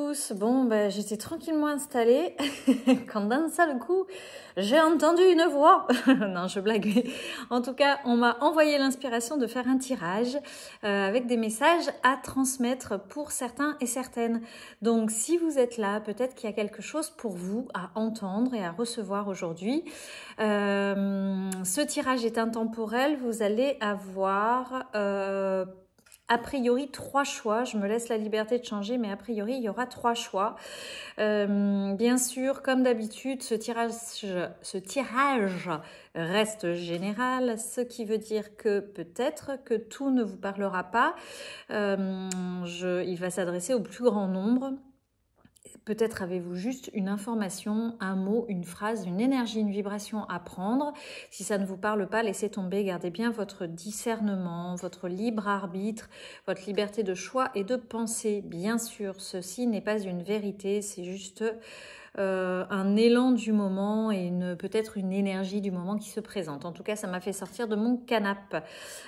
tous. Bon, ben, j'étais tranquillement installée quand d'un seul coup, j'ai entendu une voix. Non, je blague. En tout cas, on m'a envoyé l'inspiration de faire un tirage avec des messages à transmettre pour certains et certaines. Donc, si vous êtes là, peut-être qu'il y a quelque chose pour vous à entendre et à recevoir aujourd'hui. Ce tirage est intemporel. Vous allez avoir... a priori, 3 choix. Je me laisse la liberté de changer, mais a priori, il y aura 3 choix. Bien sûr, comme d'habitude, ce tirage reste général, ce qui veut dire que peut-être que tout ne vous parlera pas. Il va s'adresser au plus grand nombre. Peut-être avez-vous juste une information, un mot, une phrase, une énergie, une vibration à prendre. Si ça ne vous parle pas, laissez tomber. Gardez bien votre discernement, votre libre arbitre, votre liberté de choix et de penser. Bien sûr, ceci n'est pas une vérité, c'est juste un élan du moment et peut-être une énergie du moment qui se présente. En tout cas, ça m'a fait sortir de mon canapé.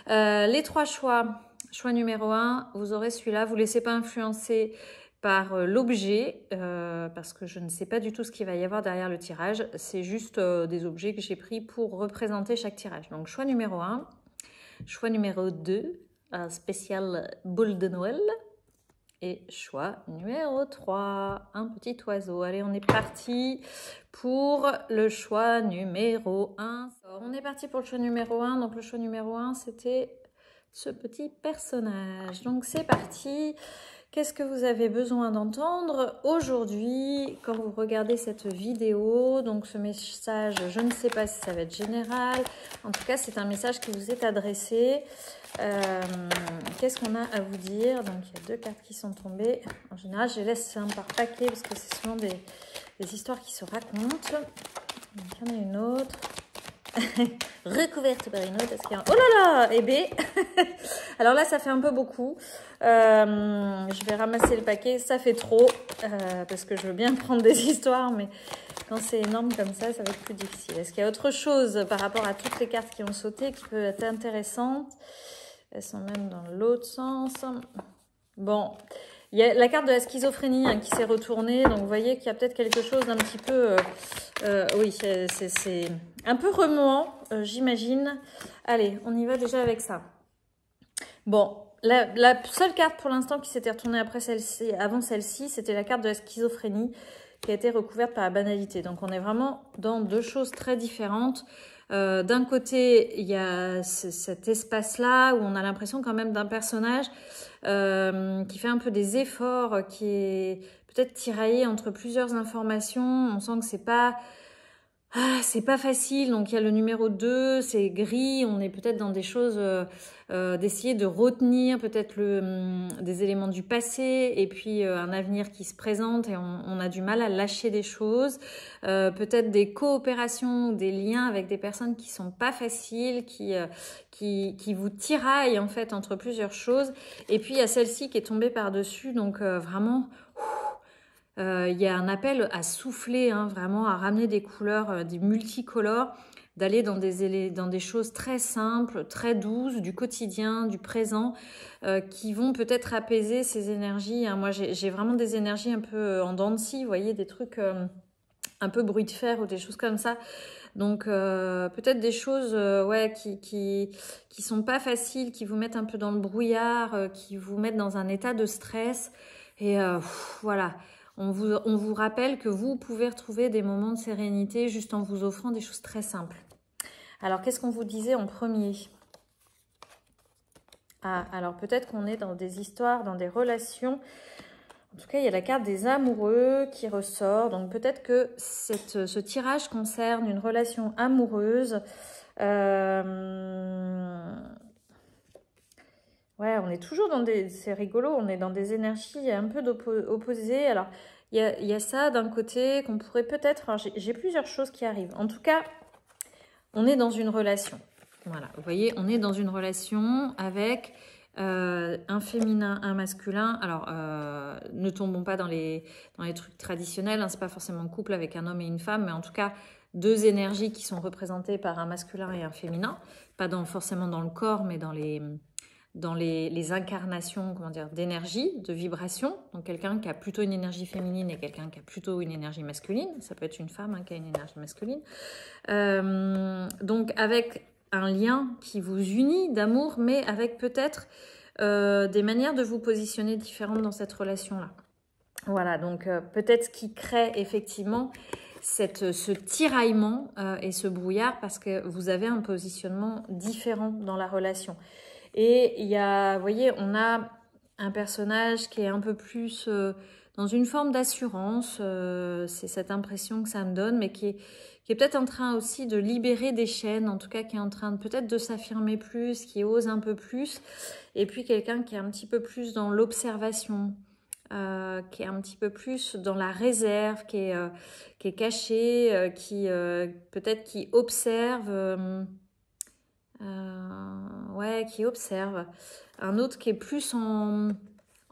Les 3 choix. Choix numéro 1, vous aurez celui-là. Vous ne laissez pas influencer par l'objet, parce que je ne sais pas du tout ce qu'il va y avoir derrière le tirage. C'est juste des objets que j'ai pris pour représenter chaque tirage. Donc, choix numéro 1. Choix numéro 2, un spécial boule de Noël. Et choix numéro 3, un petit oiseau. Allez, on est parti pour le choix numéro 1. On est parti pour le choix numéro 1. Donc, le choix numéro 1, c'était ce petit personnage. Donc, c'est parti. Qu'est-ce que vous avez besoin d'entendre aujourd'hui quand vous regardez cette vidéo? Donc ce message, je ne sais pas si ça va être général. En tout cas, c'est un message qui vous est adressé. Qu'est-ce qu'on a à vous dire? Donc il y a 2 cartes qui sont tombées. En général, je les laisse un par paquet parce que c'est souvent des histoires qui se racontent. Donc il y en a une autre. Recouverte par une autre. Oh là là, et B. Alors là, ça fait un peu beaucoup. Je vais ramasser le paquet. Ça fait trop parce que je veux bien prendre des histoires, mais quand c'est énorme comme ça va être plus difficile. Est-ce qu'il y a autre chose par rapport à toutes les cartes qui ont sauté qui peut être intéressante? Elles sont même dans l'autre sens. Bon. Il y a la carte de la schizophrénie qui s'est retournée. Donc, vous voyez qu'il y a peut-être quelque chose d'un petit peu... oui, c'est un peu remuant, j'imagine. Allez, on y va déjà avec ça. Bon, la seule carte pour l'instant qui s'était retournée avant celle-ci, c'était la carte de la schizophrénie qui a été recouverte par la banalité. Donc, on est vraiment dans 2 choses très différentes. D'un côté, il y a cet espace-là où on a l'impression quand même d'un personnage qui fait un peu des efforts, qui est peut-être tiraillé entre plusieurs informations. On sent que c'est pas facile. Donc il y a le numéro 2, c'est gris. On est peut-être dans des choses d'essayer de retenir peut-être des éléments du passé et puis un avenir qui se présente et on a du mal à lâcher des choses. Peut-être des coopérations, des liens avec des personnes qui sont pas faciles, qui vous tiraillent en fait entre plusieurs choses. Et puis il y a celle-ci qui est tombée par-dessus. Donc vraiment... il y a un appel à souffler, vraiment à ramener des couleurs, des multicolores, d'aller dans des choses très simples, très douces, du quotidien, du présent, qui vont peut-être apaiser ces énergies. Moi, j'ai vraiment des énergies un peu en dents de scie, vous voyez, des trucs un peu bruit de fer ou des choses comme ça. Donc peut-être des choses qui sont pas faciles, qui vous mettent un peu dans le brouillard, qui vous mettent dans un état de stress. Et voilà. On vous rappelle que vous pouvez retrouver des moments de sérénité juste en vous offrant des choses très simples. Alors, qu'est-ce qu'on vous disait en premier? Ah, alors peut-être qu'on est dans des histoires, dans des relations. En tout cas, il y a la carte des amoureux qui ressort. Donc, peut-être que ce tirage concerne une relation amoureuse. Ouais, on est toujours dans c'est rigolo, on est dans des énergies un peu opposées. Alors, il y a ça d'un côté qu'on pourrait peut-être... J'ai plusieurs choses qui arrivent. En tout cas, on est dans une relation. Voilà, vous voyez, on est dans une relation avec un féminin, un masculin. Alors, ne tombons pas dans les trucs traditionnels. C'est pas forcément un couple avec un homme et une femme, mais en tout cas, 2 énergies qui sont représentées par un masculin et un féminin. Pas forcément dans le corps, mais dans dans les incarnations, comment dire, d'énergie, de vibration. Donc quelqu'un qui a plutôt une énergie féminine et quelqu'un qui a plutôt une énergie masculine. Ça peut être une femme qui a une énergie masculine. Donc avec un lien qui vous unit d'amour, mais avec peut-être des manières de vous positionner différentes dans cette relation-là. Voilà, donc peut-être ce qui crée effectivement ce tiraillement et ce brouillard parce que vous avez un positionnement différent dans la relation. Et il y a, vous voyez, on a un personnage qui est un peu plus dans une forme d'assurance, c'est cette impression que ça me donne, mais qui est peut-être en train aussi de libérer des chaînes, en tout cas qui est en train peut-être de s'affirmer plus, qui ose un peu plus, et puis quelqu'un qui est un petit peu plus dans l'observation, qui est un petit peu plus dans la réserve, qui est caché, peut-être qui observe, ouais, qui observe. Un autre qui est plus en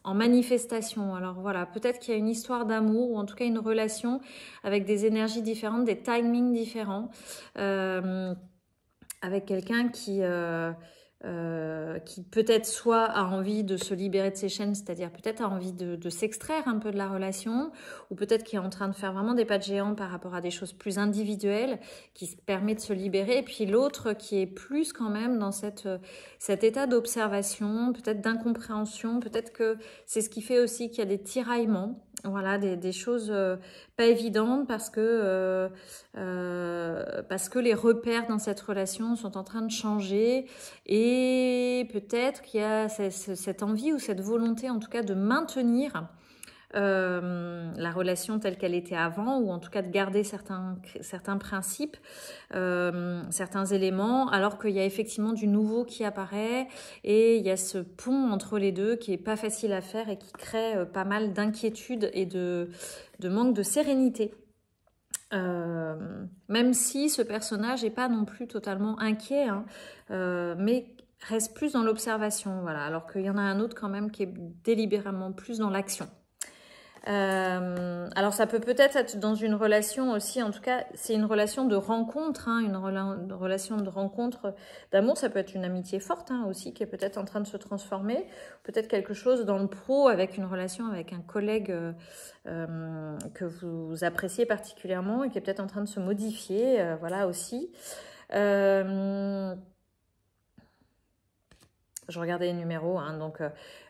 manifestation. Alors voilà, peut-être qu'il y a une histoire d'amour ou en tout cas une relation avec des énergies différentes, des timings différents, avec quelqu'un qui peut-être soit a envie de se libérer de ses chaînes, c'est-à-dire peut-être a envie de s'extraire un peu de la relation, ou peut-être qui est en train de faire vraiment des pas de géant par rapport à des choses plus individuelles, qui se permet de se libérer, et puis l'autre qui est plus quand même dans cet état d'observation, peut-être d'incompréhension, peut-être que c'est ce qui fait aussi qu'il y a des tiraillements, voilà, des choses pas évidentes parce que les repères dans cette relation sont en train de changer et peut-être qu'il y a cette envie ou cette volonté en tout cas de maintenir la relation telle qu'elle était avant ou en tout cas de garder certains principes, certains éléments alors qu'il y a effectivement du nouveau qui apparaît et il y a ce pont entre les deux qui est pas facile à faire et qui crée pas mal d'inquiétude et de manque de sérénité. Même si ce personnage n'est pas non plus totalement inquiet, hein, mais reste plus dans l'observation, voilà, alors qu'il y en a un autre quand même qui est délibérément plus dans l'action. Alors ça peut peut-être être dans une relation aussi, en tout cas c'est une relation de rencontre, hein, une relation de rencontre d'amour, ça peut être une amitié forte hein, aussi qui est peut-être en train de se transformer, peut-être quelque chose dans le pro avec une relation avec un collègue que vous appréciez particulièrement et qui est peut-être en train de se modifier, voilà aussi. Je regardais les numéros, hein, donc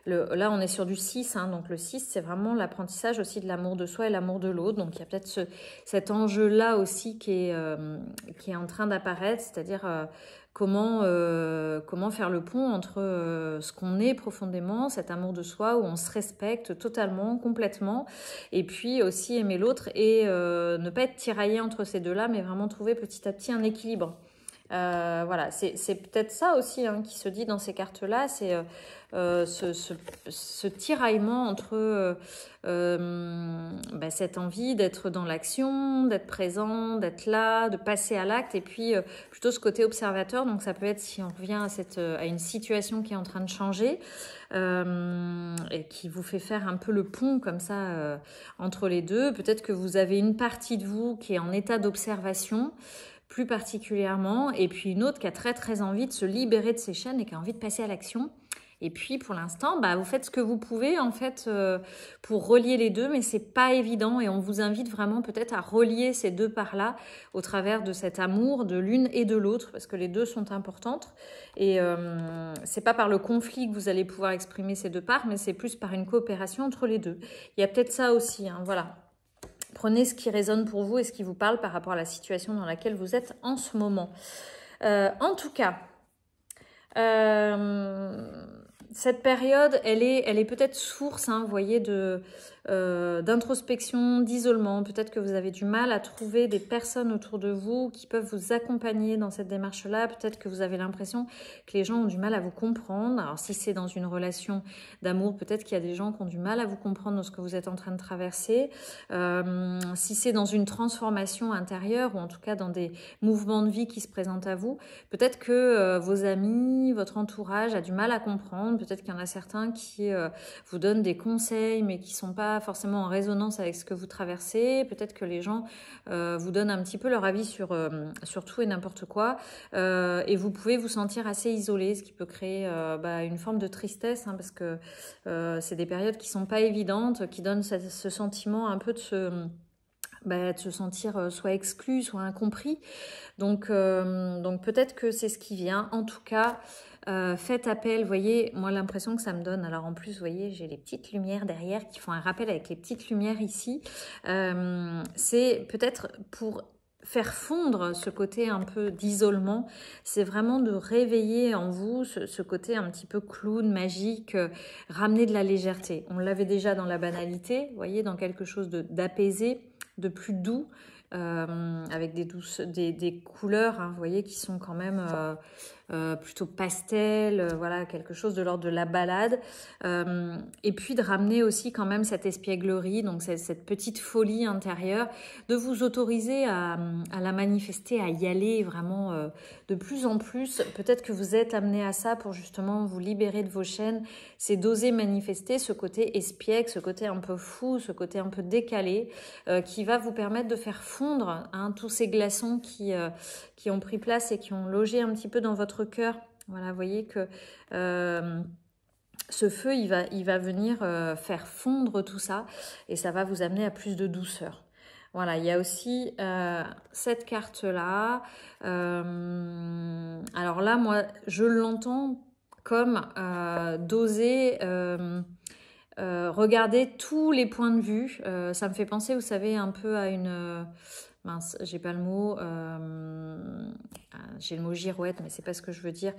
là on est sur du 6, hein, donc le 6 c'est vraiment l'apprentissage aussi de l'amour de soi et l'amour de l'autre, donc il y a peut-être cet enjeu-là aussi qui est en train d'apparaître, c'est-à-dire comment faire le pont entre ce qu'on est profondément, cet amour de soi où on se respecte totalement, complètement, et puis aussi aimer l'autre et ne pas être tiraillé entre ces deux-là, mais vraiment trouver petit à petit un équilibre. Voilà, c'est peut-être ça aussi hein, qui se dit dans ces cartes-là, c'est ce tiraillement entre cette envie d'être dans l'action, d'être présent, d'être là, de passer à l'acte, et puis plutôt ce côté observateur. Donc ça peut être si on revient à une situation qui est en train de changer et qui vous fait faire un peu le pont comme ça entre les deux. Peut-être que vous avez une partie de vous qui est en état d'observation, plus particulièrement, et puis une autre qui a très très envie de se libérer de ses chaînes et qui a envie de passer à l'action. Et puis pour l'instant, vous faites ce que vous pouvez en fait pour relier les deux, mais c'est pas évident et on vous invite vraiment peut-être à relier ces deux parts-là au travers de cet amour de l'une et de l'autre, parce que les deux sont importantes. Et c'est pas par le conflit que vous allez pouvoir exprimer ces deux parts, mais c'est plus par une coopération entre les deux. Il y a peut-être ça aussi, hein, voilà. Prenez ce qui résonne pour vous et ce qui vous parle par rapport à la situation dans laquelle vous êtes en ce moment. En tout cas, cette période, elle est peut-être source, hein, vous voyez, d'introspection, d'isolement. Peut-être que vous avez du mal à trouver des personnes autour de vous qui peuvent vous accompagner dans cette démarche-là. Peut-être que vous avez l'impression que les gens ont du mal à vous comprendre. Alors si c'est dans une relation d'amour, peut-être qu'il y a des gens qui ont du mal à vous comprendre dans ce que vous êtes en train de traverser. Si c'est dans une transformation intérieure ou en tout cas dans des mouvements de vie qui se présentent à vous, peut-être que vos amis, votre entourage a du mal à comprendre. Peut-être qu'il y en a certains qui vous donnent des conseils mais qui sont pas pas forcément en résonance avec ce que vous traversez. Peut-être que les gens vous donnent un petit peu leur avis sur tout et n'importe quoi. Et vous pouvez vous sentir assez isolé, ce qui peut créer une forme de tristesse, hein, parce que c'est des périodes qui sont pas évidentes, qui donnent ce sentiment un peu de se sentir soit exclu, soit incompris. Donc peut-être que c'est ce qui vient. En tout cas, faites appel. Vous voyez, moi l'impression que ça me donne. Alors en plus, vous voyez, j'ai les petites lumières derrière qui font un rappel avec les petites lumières ici. C'est peut-être pour faire fondre ce côté un peu d'isolement, c'est vraiment de réveiller en vous ce côté un petit peu clown, magique, ramener de la légèreté. On l'avait déjà dans la banalité, vous voyez, dans quelque chose d'apaisé, de plus doux, avec des couleurs, hein, vous voyez, qui sont quand même plutôt pastel, voilà, quelque chose de l'ordre de la balade, et puis de ramener aussi quand même cette espièglerie, donc cette petite folie intérieure, de vous autoriser à la manifester, à y aller vraiment de plus en plus. Peut-être que vous êtes amené à ça pour justement vous libérer de vos chaînes, c'est d'oser manifester ce côté espiègle, ce côté un peu fou, ce côté un peu décalé, qui va vous permettre de faire fondre, hein, tous ces glaçons qui ont pris place et qui ont logé un petit peu dans votre cœur. Voilà, vous voyez que ce feu, il va venir faire fondre tout ça et ça va vous amener à plus de douceur. Voilà, il y a aussi cette carte-là. Alors là, moi, je l'entends comme d'oser regarder tous les points de vue. Ça me fait penser, vous savez, un peu à une... mince, j'ai pas le mot. J'ai le mot girouette, mais c'est pas ce que je veux dire.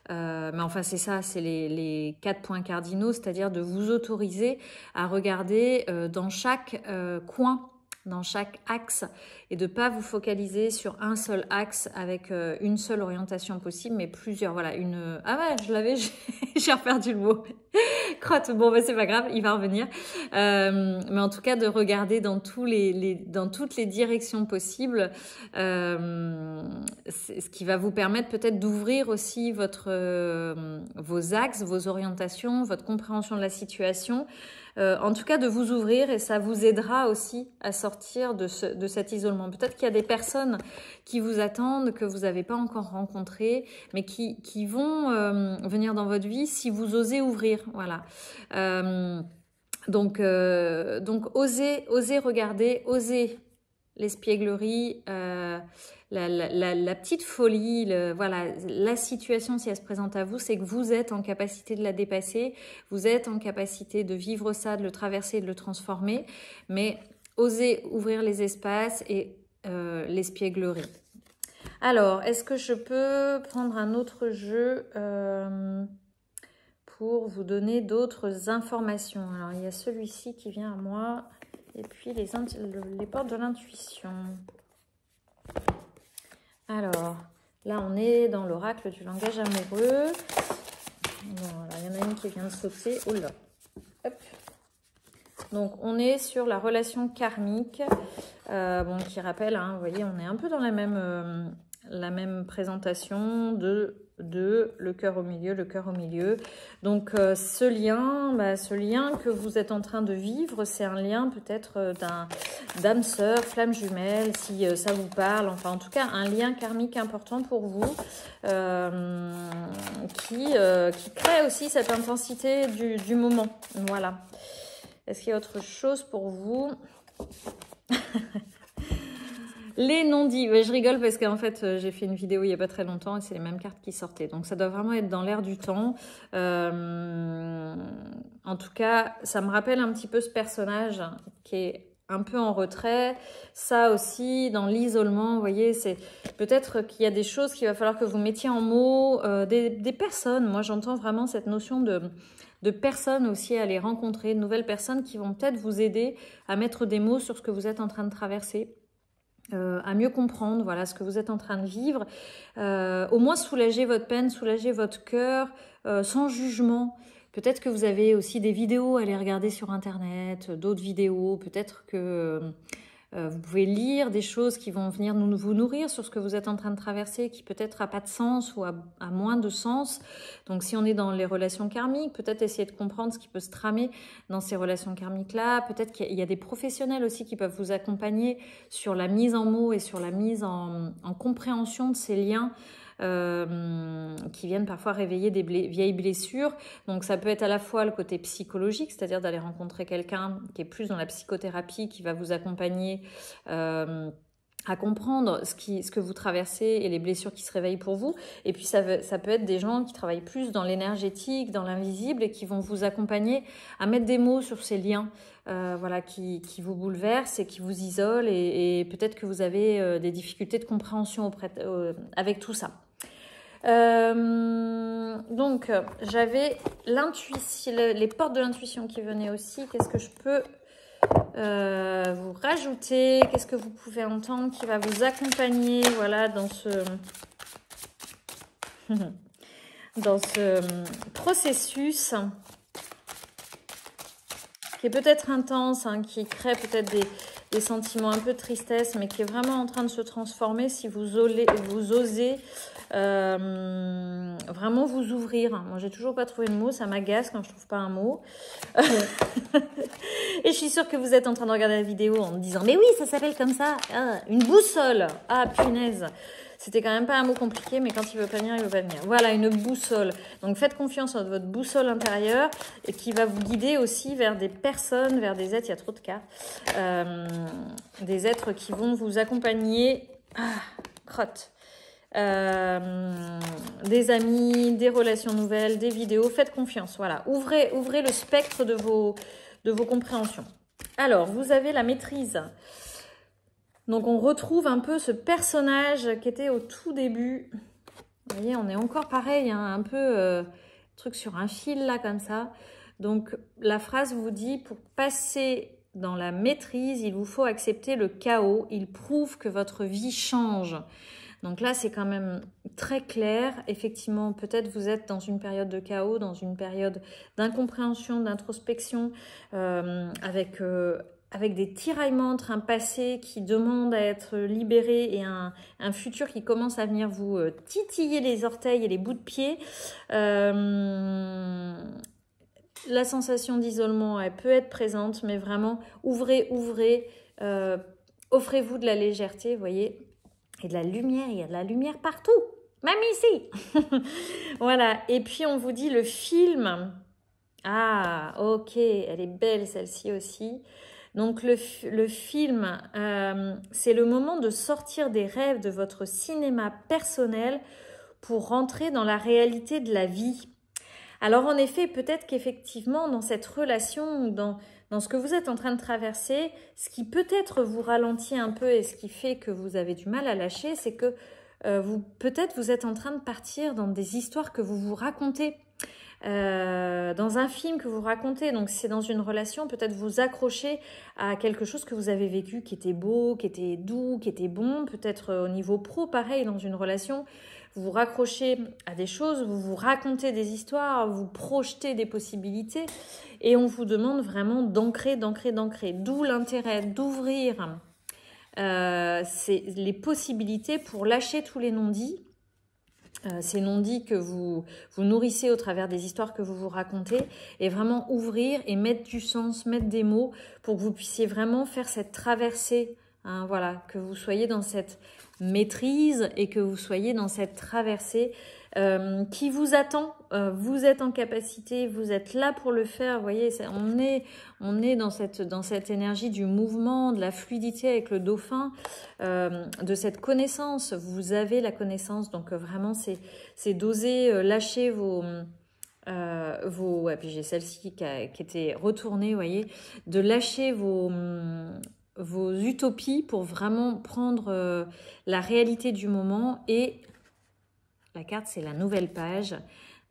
Mais enfin, c'est ça, c'est les 4 points cardinaux, c'est-à-dire de vous autoriser à regarder dans chaque coin, dans chaque axe, et de ne pas vous focaliser sur un seul axe avec une seule orientation possible, mais plusieurs. Voilà, ah ouais, je l'avais, j'ai reperdu le mot. Crotte, bon, bah, c'est pas grave, il va revenir. Mais en tout cas, de regarder dans toutes les directions possibles, c'est ce qui va vous permettre peut-être d'ouvrir aussi vos axes, vos orientations, votre compréhension de la situation. En tout cas, de vous ouvrir, et ça vous aidera aussi à sortir de cet isolement. Peut-être qu'il y a des personnes qui vous attendent, que vous n'avez pas encore rencontrées, mais qui vont venir dans votre vie si vous osez ouvrir. Voilà. Donc osez regarder, osez l'espièglerie, la petite folie, voilà, la situation, si elle se présente à vous, c'est que vous êtes en capacité de la dépasser, vous êtes en capacité de vivre ça, de le traverser, de le transformer, mais osez ouvrir les espaces et l'espièglerie. Alors, est-ce que je peux prendre un autre jeu pour vous donner d'autres informations? Alors, il y a celui-ci qui vient à moi, et puis les portes de l'intuition. Alors, là, on est dans l'oracle du langage amoureux. Voilà, il y en a une qui vient de sauter. Oh là. Hop. Donc, on est sur la relation karmique, qui rappelle, hein, vous voyez, on est un peu dans la même présentation de le cœur au milieu. Donc, ce lien que vous êtes en train de vivre, c'est un lien peut-être d'âme sœur, flamme jumelle, si ça vous parle. Enfin, en tout cas, un lien karmique important pour vous qui crée aussi cette intensité du moment. Voilà. Est-ce qu'il y a autre chose pour vous? Les non-dits. Ouais, je rigole parce qu'en fait, j'ai fait une vidéo il n'y a pas très longtemps et c'est les mêmes cartes qui sortaient. Donc, ça doit vraiment être dans l'air du temps. En tout cas, ça me rappelle un petit peu ce personnage qui est un peu en retrait. Ça aussi, dans l'isolement, vous voyez, c'est peut-être qu'il y a des choses qu'il va falloir que vous mettiez en mots. Des personnes, moi, j'entends vraiment cette notion de personnes aussi à les rencontrer, de nouvelles personnes qui vont peut-être vous aider à mettre des mots sur ce que vous êtes en train de traverser. À mieux comprendre, voilà, ce que vous êtes en train de vivre, au moins soulager votre peine, soulager votre cœur, sans jugement. Peut-être que vous avez aussi des vidéos à aller regarder sur internet, d'autres vidéos, peut-être que Vous pouvez lire des choses qui vont venir vous nourrir sur ce que vous êtes en train de traverser, qui peut-être n'a pas de sens ou a moins de sens. Donc si on est dans les relations karmiques, peut-être essayer de comprendre ce qui peut se tramer dans ces relations karmiques-là. Peut-être qu'il y a des professionnels aussi qui peuvent vous accompagner sur la mise en mots et sur la mise en compréhension de ces liens qui viennent parfois réveiller des vieilles blessures. Donc ça peut être à la fois le côté psychologique, c'est-à-dire d'aller rencontrer quelqu'un qui est plus dans la psychothérapie, qui va vous accompagner à comprendre ce que vous traversez et les blessures qui se réveillent pour vous. Et puis ça peut être des gens qui travaillent plus dans l'énergétique, dans l'invisible et qui vont vous accompagner à mettre des mots sur ces liens voilà, qui vous bouleversent et qui vous isolent et peut-être que vous avez des difficultés de compréhension avec tout ça. Donc j'avais l'intuition, les portes de l'intuition qui venaient aussi. Qu'est-ce que je peux vous rajouter? Qu'est-ce que vous pouvez entendre qui va vous accompagner, voilà, dans ce processus qui est peut-être intense, hein, qui crée peut-être des sentiments un peu de tristesse, mais qui est vraiment en train de se transformer si vous osez vraiment vous ouvrir. Moi, j'ai toujours pas trouvé le mot, ça m'agace quand je trouve pas un mot. Et je suis sûre que vous êtes en train de regarder la vidéo en me disant « Mais oui, ça s'appelle comme ça, une boussole !» Ah, punaise. C'était quand même pas un mot compliqué, mais quand il veut pas venir, il veut pas venir. Voilà, une boussole. Donc, faites confiance à votre boussole intérieure et qui va vous guider aussi vers des personnes, vers des êtres, il y a trop de cartes, des êtres qui vont vous accompagner. Crotte. Des amis, des relations nouvelles, des vidéos. Faites confiance, voilà. Ouvrez le spectre de vos compréhensions. Alors, vous avez la maîtrise. Donc, on retrouve un peu ce personnage qui était au tout début. Vous voyez, on est encore pareil, hein, un peu truc sur un fil, là, comme ça. Donc, la phrase vous dit, pour passer dans la maîtrise, il vous faut accepter le chaos. Il prouve que votre vie change. Donc là, c'est quand même très clair. Effectivement, peut-être vous êtes dans une période de chaos, dans une période d'incompréhension, d'introspection, avec des tiraillements entre un passé qui demande à être libéré et un futur qui commence à venir vous titiller les orteils et les bouts de pied. La sensation d'isolement, elle peut être présente, mais vraiment, ouvrez, offrez-vous de la légèreté, vous voyez. Et de la lumière, il y a de la lumière partout, même ici. Voilà, et puis on vous dit le film. Ah, ok, elle est belle celle-ci aussi. Donc le film, c'est le moment de sortir des rêves de votre cinéma personnel pour rentrer dans la réalité de la vie. Alors en effet, peut-être qu'effectivement, dans cette relation ou dans ce que vous êtes en train de traverser, ce qui peut-être vous ralentit un peu et ce qui fait que vous avez du mal à lâcher, c'est que peut-être vous êtes en train de partir dans des histoires que vous vous racontez, dans un film que vous racontez. Donc c'est dans une relation, peut-être vous accrochez à quelque chose que vous avez vécu qui était beau, qui était doux, qui était bon. Peut-être au niveau pro, pareil, dans une relation, vous vous raccrochez à des choses, vous vous racontez des histoires, vous projetez des possibilités et on vous demande vraiment d'ancrer. D'où l'intérêt d'ouvrir les possibilités pour lâcher tous les non-dits. Ces non-dits que vous nourrissez au travers des histoires que vous vous racontez et vraiment ouvrir et mettre du sens, mettre des mots pour que vous puissiez vraiment faire cette traversée, hein, voilà, que vous soyez dans cette maîtrise et que vous soyez dans cette traversée qui vous attend. Vous êtes en capacité, vous êtes là pour le faire. Vous voyez, on est dans cette énergie du mouvement, de la fluidité avec le dauphin, de cette connaissance. Vous avez la connaissance, donc vraiment c'est d'oser lâcher ouais, puis j'ai celle-ci qui était retournée, vous voyez, de lâcher vos utopies pour vraiment prendre la réalité du moment. Et la carte, c'est la nouvelle page.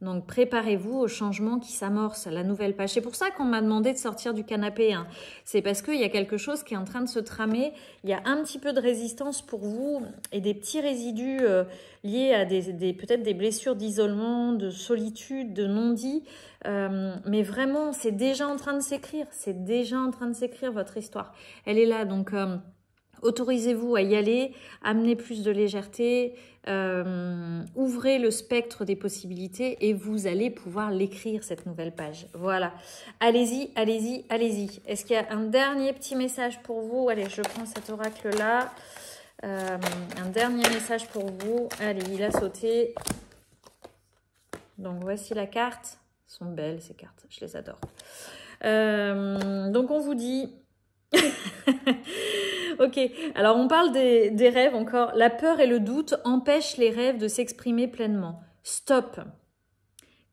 Donc, préparez-vous au changement qui s'amorce, la nouvelle page. C'est pour ça qu'on m'a demandé de sortir du canapé, hein. C'est parce qu'il y a quelque chose qui est en train de se tramer. Il y a un petit peu de résistance pour vous et des petits résidus liés à peut-être des blessures d'isolement, de solitude, de non-dit. Mais vraiment, c'est déjà en train de s'écrire. C'est déjà en train de s'écrire, votre histoire. Elle est là, donc Autorisez-vous à y aller, amenez plus de légèreté, ouvrez le spectre des possibilités et vous allez pouvoir l'écrire, cette nouvelle page. Voilà, allez-y, allez-y, allez-y. Est-ce qu'il y a un dernier petit message pour vous? Allez, je prends cet oracle-là. Un dernier message pour vous. Allez, il a sauté. Donc, voici la carte. Elles sont belles, ces cartes. Je les adore. Donc, on vous dit... Ok, alors on parle des rêves encore. La peur et le doute empêchent les rêves de s'exprimer pleinement. Stop.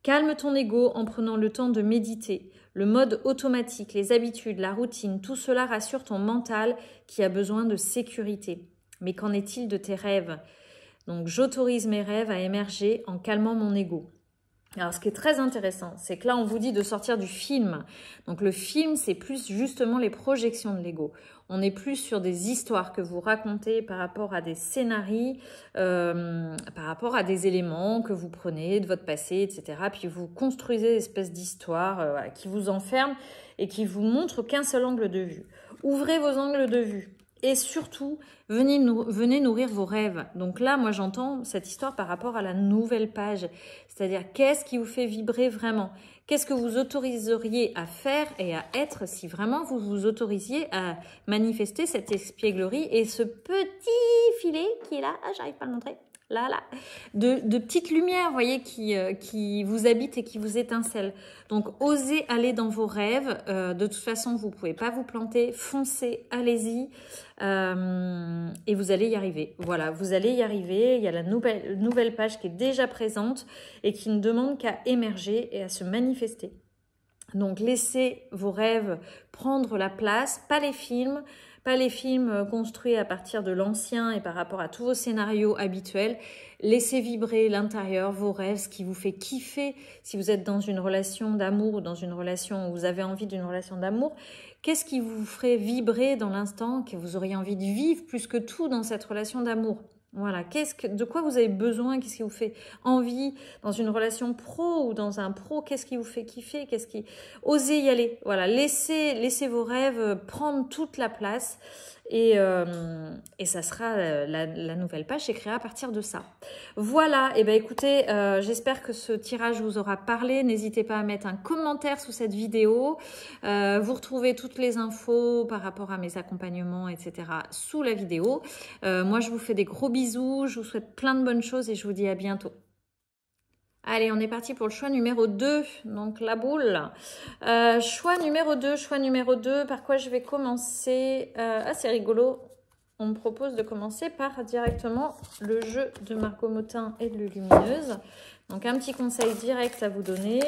Calme ton ego en prenant le temps de méditer. Le mode automatique, les habitudes, la routine, tout cela rassure ton mental qui a besoin de sécurité. Mais qu'en est-il de tes rêves? Donc j'autorise mes rêves à émerger en calmant mon ego. Alors, ce qui est très intéressant, c'est que là, on vous dit de sortir du film. Donc, le film, c'est plus justement les projections de l'ego. On est plus sur des histoires que vous racontez par rapport à des scénarios, par rapport à des éléments que vous prenez de votre passé, etc. Puis, vous construisez des espèces d'histoires qui vous enferment et qui vous montrent qu'un seul angle de vue. Ouvrez vos angles de vue. Et surtout, venez nourrir vos rêves. Donc là, moi, j'entends cette histoire par rapport à la nouvelle page. C'est-à-dire, qu'est-ce qui vous fait vibrer vraiment? Qu'est-ce que vous autoriseriez à faire et à être si vraiment vous vous autorisiez à manifester cette espièglerie et ce petit filet qui est là, j'arrive pas à le montrer, là, de petites lumières, vous voyez, qui vous habitent et qui vous étincellent. Donc, osez aller dans vos rêves. De toute façon, vous ne pouvez pas vous planter. Foncez, allez-y. Et vous allez y arriver. Voilà, vous allez y arriver. Il y a la nouvelle page qui est déjà présente et qui ne demande qu'à émerger et à se manifester. Donc, laissez vos rêves prendre la place, pas les films. Pas les films construits à partir de l'ancien et par rapport à tous vos scénarios habituels. Laissez vibrer l'intérieur, vos rêves, ce qui vous fait kiffer. Si vous êtes dans une relation d'amour ou dans une relation où vous avez envie d'une relation d'amour, qu'est-ce qui vous ferait vibrer dans l'instant que vous auriez envie de vivre plus que tout dans cette relation d'amour? Voilà, de quoi vous avez besoin? Qu'est-ce qui vous fait envie dans une relation pro ou dans un pro? Qu'est-ce qui vous fait kiffer? Osez y aller. Voilà, laissez vos rêves prendre toute la place et ça sera la nouvelle page s'écrira à partir de ça. Voilà, et ben écoutez, j'espère que ce tirage vous aura parlé. N'hésitez pas à mettre un commentaire sous cette vidéo. Vous retrouvez toutes les infos par rapport à mes accompagnements, etc. sous la vidéo. Moi, je vous fais des gros bisous, je vous souhaite plein de bonnes choses et je vous dis à bientôt. Allez, on est parti pour le choix numéro 2, donc la boule. Choix numéro 2, par quoi je vais commencer? Ah, c'est rigolo, on me propose de commencer par directement le jeu de Margot Motin et de Lumineuse. Donc, un petit conseil direct à vous donner.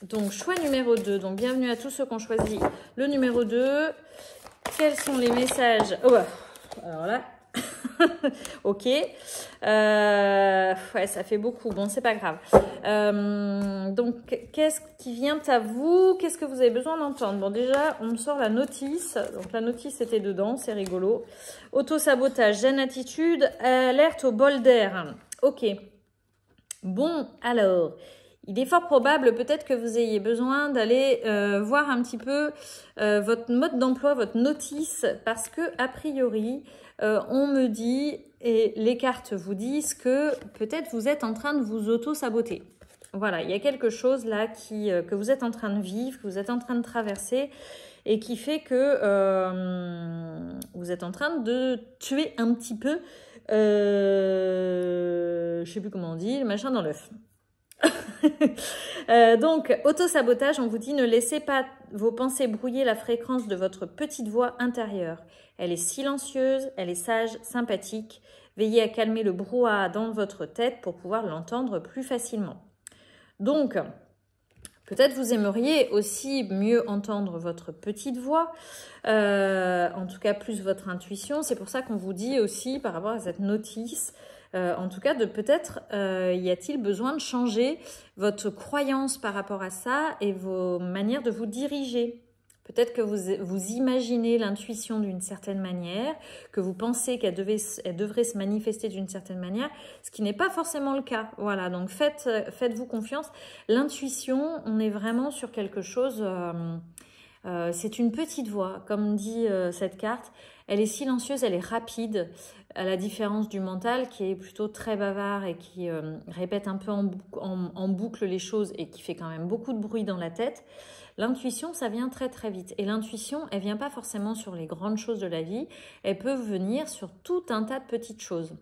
Donc, choix numéro 2, donc bienvenue à tous ceux qui ont choisi le numéro 2. Quels sont les messages? Oh, alors là... Ok, ouais, ça fait beaucoup. Bon, c'est pas grave. Donc, qu'est-ce qui vient à vous? Qu'est-ce que vous avez besoin d'entendre? Bon, déjà, on me sort la notice. Donc, la notice était dedans, c'est rigolo. Auto-sabotage, jeune attitude, alerte au bol d'air. Ok. Bon, alors, il est fort probable peut-être que vous ayez besoin d'aller voir un petit peu votre mode d'emploi, votre notice, parce que, a priori, on me dit, et les cartes vous disent que peut-être vous êtes en train de vous auto-saboter. Voilà, il y a quelque chose là que vous êtes en train de vivre, que vous êtes en train de traverser et qui fait que vous êtes en train de tuer un petit peu, je ne sais plus comment on dit, le machin dans l'œuf. Donc, auto-sabotage, on vous dit ne laissez pas vos pensées brouiller la fréquence de votre petite voix intérieure. Elle est silencieuse, elle est sage, sympathique. Veillez à calmer le brouhaha dans votre tête pour pouvoir l'entendre plus facilement. Donc, peut-être vous aimeriez aussi mieux entendre votre petite voix, en tout cas plus votre intuition. C'est pour ça qu'on vous dit aussi par rapport à cette notice, en tout cas, de peut-être y a-t-il besoin de changer votre croyance par rapport à ça et vos manières de vous diriger. Peut-être que vous imaginez l'intuition d'une certaine manière, que vous pensez qu'elle devrait se manifester d'une certaine manière, ce qui n'est pas forcément le cas. Voilà, donc faites-vous confiance. L'intuition, on est vraiment sur quelque chose... C'est une petite voix, comme dit cette carte. Elle est silencieuse, elle est rapide, à la différence du mental qui est plutôt très bavard et qui répète un peu en boucle les choses et qui fait quand même beaucoup de bruit dans la tête. L'intuition, ça vient très très vite. Et l'intuition, elle vient pas forcément sur les grandes choses de la vie, elle peut venir sur tout un tas de petites choses.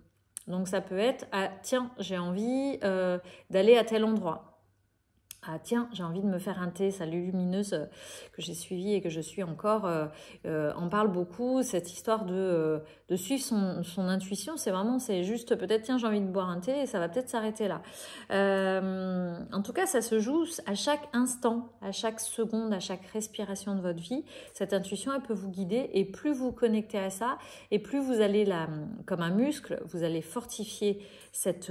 Donc ça peut être, ah tiens, j'ai envie d'aller à tel endroit. Ah tiens, j'ai envie de me faire un thé, salut lumineuse que j'ai suivi et que je suis encore, en parle beaucoup, cette histoire de suivre son intuition, c'est juste peut-être tiens j'ai envie de boire un thé et ça va peut-être s'arrêter là. En tout cas ça se joue à chaque instant, à chaque seconde, à chaque respiration de votre vie, cette intuition elle peut vous guider et plus vous vous connectez à ça et plus vous allez comme un muscle, vous allez fortifier cette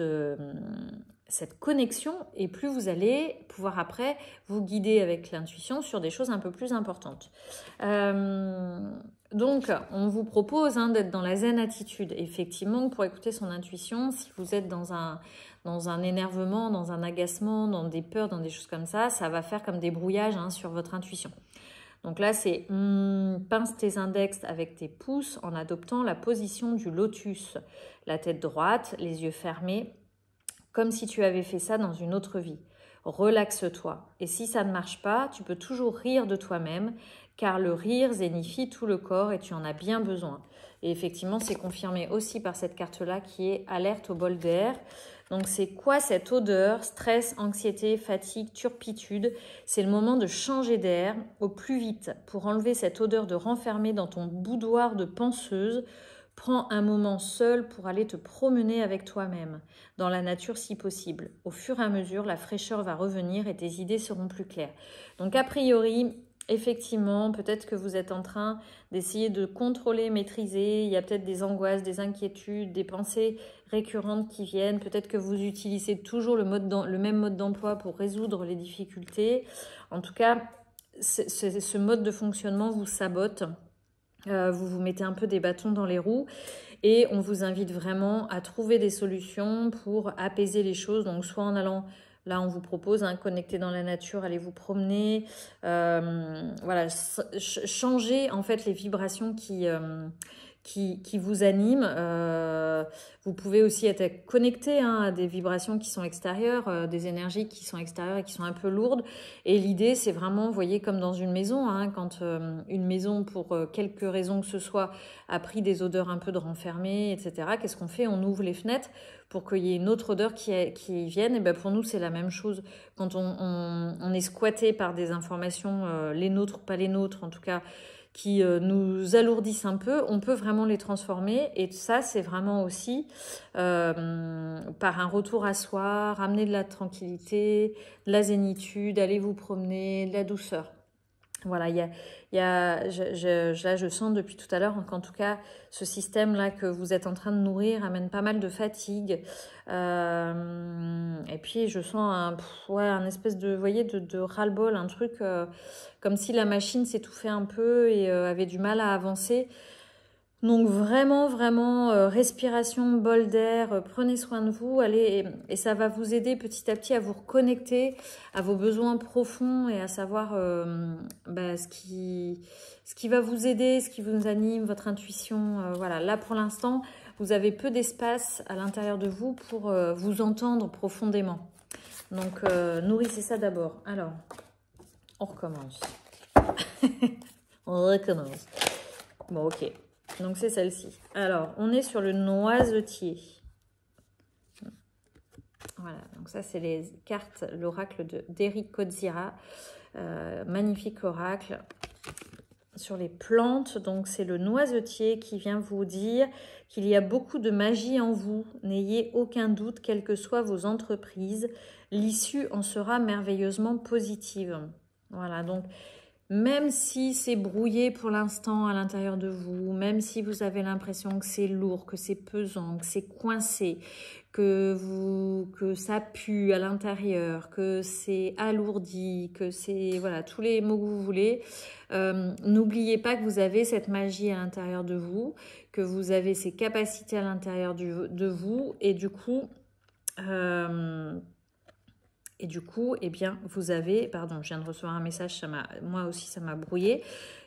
connexion et plus vous allez pouvoir après vous guider avec l'intuition sur des choses un peu plus importantes. Donc, on vous propose d'être dans la zen attitude. Effectivement, pour écouter son intuition, si vous êtes dans un énervement, dans un agacement, dans des peurs, dans des choses comme ça va faire comme des brouillages sur votre intuition. Donc là, c'est pince tes index avec tes pouces en adoptant la position du lotus. La tête droite, les yeux fermés, comme si tu avais fait ça dans une autre vie. Relaxe-toi. Et si ça ne marche pas, tu peux toujours rire de toi-même, car le rire zénifie tout le corps et tu en as bien besoin. Et effectivement, c'est confirmé aussi par cette carte-là qui est alerte au bol d'air. Donc, c'est quoi cette odeur? Stress, anxiété, fatigue, turpitude. C'est le moment de changer d'air au plus vite pour enlever cette odeur de renfermer dans ton boudoir de penseuse. Prends un moment seul pour aller te promener avec toi-même, dans la nature si possible. Au fur et à mesure, la fraîcheur va revenir et tes idées seront plus claires. Donc a priori, effectivement, peut-être que vous êtes en train d'essayer de contrôler, maîtriser. Il y a peut-être des angoisses, des inquiétudes, des pensées récurrentes qui viennent. Peut-être que vous utilisez toujours le même mode d'emploi pour résoudre les difficultés. En tout cas, ce mode de fonctionnement vous sabote. Vous vous mettez un peu des bâtons dans les roues et on vous invite vraiment à trouver des solutions pour apaiser les choses. Donc soit en allant, là on vous propose, connecter dans la nature, aller vous promener, voilà, changer en fait les vibrations qui vous animent. Vous pouvez aussi être connecté à des vibrations qui sont extérieures, des énergies qui sont extérieures et qui sont un peu lourdes. Et l'idée, c'est vraiment, vous voyez, comme dans une maison, quand une maison, pour quelque raison que ce soit, a pris des odeurs un peu de renfermé, etc. Qu'est-ce qu'on fait? On ouvre les fenêtres pour qu'il y ait une autre odeur qui vienne. Et ben pour nous, c'est la même chose. Quand on est squatté par des informations, les nôtres, pas les nôtres, en tout cas, qui nous alourdissent un peu, on peut vraiment les transformer. Et ça, c'est vraiment aussi par un retour à soi, ramener de la tranquillité, de la zénitude, aller vous promener, de la douceur. Voilà, là, je sens depuis tout à l'heure qu'en tout cas, ce système-là que vous êtes en train de nourrir amène pas mal de fatigue. Et puis, je sens un espèce de, vous voyez, de ras-le-bol, un truc comme si la machine s'étouffait un peu et avait du mal à avancer. Donc vraiment, vraiment, respiration, bol d'air, prenez soin de vous, allez, et ça va vous aider petit à petit à vous reconnecter à vos besoins profonds et à savoir ce qui va vous aider, ce qui vous anime, votre intuition. Voilà, là pour l'instant, vous avez peu d'espace à l'intérieur de vous pour vous entendre profondément. Donc nourrissez ça d'abord. Alors, on recommence. On recommence. Bon, ok. Donc, c'est celle-ci. Alors, on est sur le noisetier. Voilà, donc ça, c'est les cartes, l'oracle d'Eric Codzira. Magnifique oracle sur les plantes. Donc, c'est le noisetier qui vient vous dire qu'il y a beaucoup de magie en vous. N'ayez aucun doute, quelles que soient vos entreprises. L'issue en sera merveilleusement positive. Voilà, donc... Même si c'est brouillé pour l'instant à l'intérieur de vous, même si vous avez l'impression que c'est lourd, que c'est pesant, que c'est coincé, que ça pue à l'intérieur, que c'est alourdi, que c'est... Voilà, tous les mots que vous voulez. N'oubliez pas que vous avez cette magie à l'intérieur de vous, que vous avez ces capacités à l'intérieur de vous. Et du coup... Et du coup, eh bien, vous avez, pardon, je viens de recevoir un message, moi aussi ça m'a brouillé,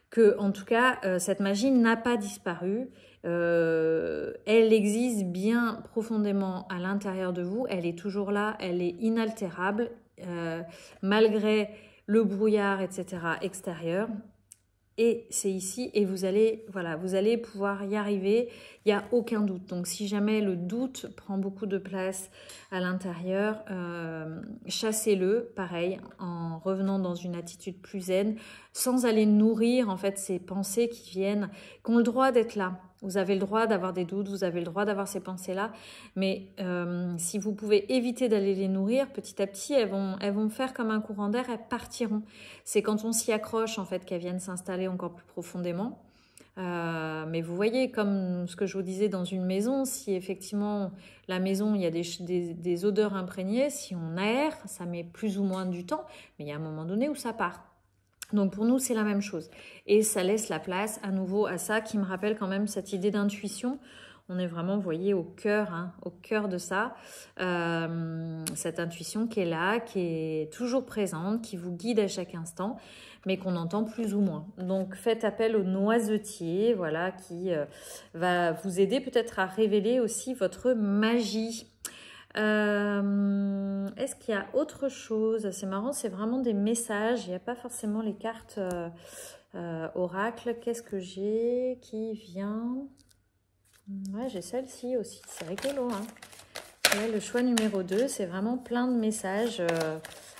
que en tout cas, cette magie n'a pas disparu. Elle existe bien profondément à l'intérieur de vous, elle est toujours là, elle est inaltérable, malgré le brouillard, etc., extérieur. Et c'est ici, et vous allez, voilà, vous allez pouvoir y arriver, il n'y a aucun doute. Donc si jamais le doute prend beaucoup de place à l'intérieur, chassez-le, pareil, en revenant dans une attitude plus zen, sans aller nourrir en fait ces pensées qui viennent, qui ont le droit d'être là. Vous avez le droit d'avoir des doutes, vous avez le droit d'avoir ces pensées-là, mais si vous pouvez éviter d'aller les nourrir, petit à petit, elles vont faire comme un courant d'air, elles partiront. C'est quand on s'y accroche en fait qu'elles viennent s'installer encore plus profondément. Mais vous voyez, comme ce que je vous disais dans une maison, si effectivement la maison, il y a des odeurs imprégnées, si on aère, ça met plus ou moins du temps, mais il y a un moment donné où ça part. Donc pour nous, c'est la même chose. Et ça laisse la place à nouveau à ça qui me rappelle quand même cette idée d'intuition. On est vraiment, vous voyez, au cœur de ça. Cette intuition qui est là, qui est toujours présente, qui vous guide à chaque instant, mais qu'on entend plus ou moins. Donc faites appel au noisetier, voilà, qui va vous aider peut-être à révéler aussi votre magie. Est-ce qu'il y a autre chose? C'est marrant, c'est vraiment des messages. Il n'y a pas forcément les cartes oracle. Qu'est-ce que j'ai qui vient? Ouais, j'ai celle-ci aussi. C'est rigolo, hein? Ouais, le choix numéro 2, c'est vraiment plein de messages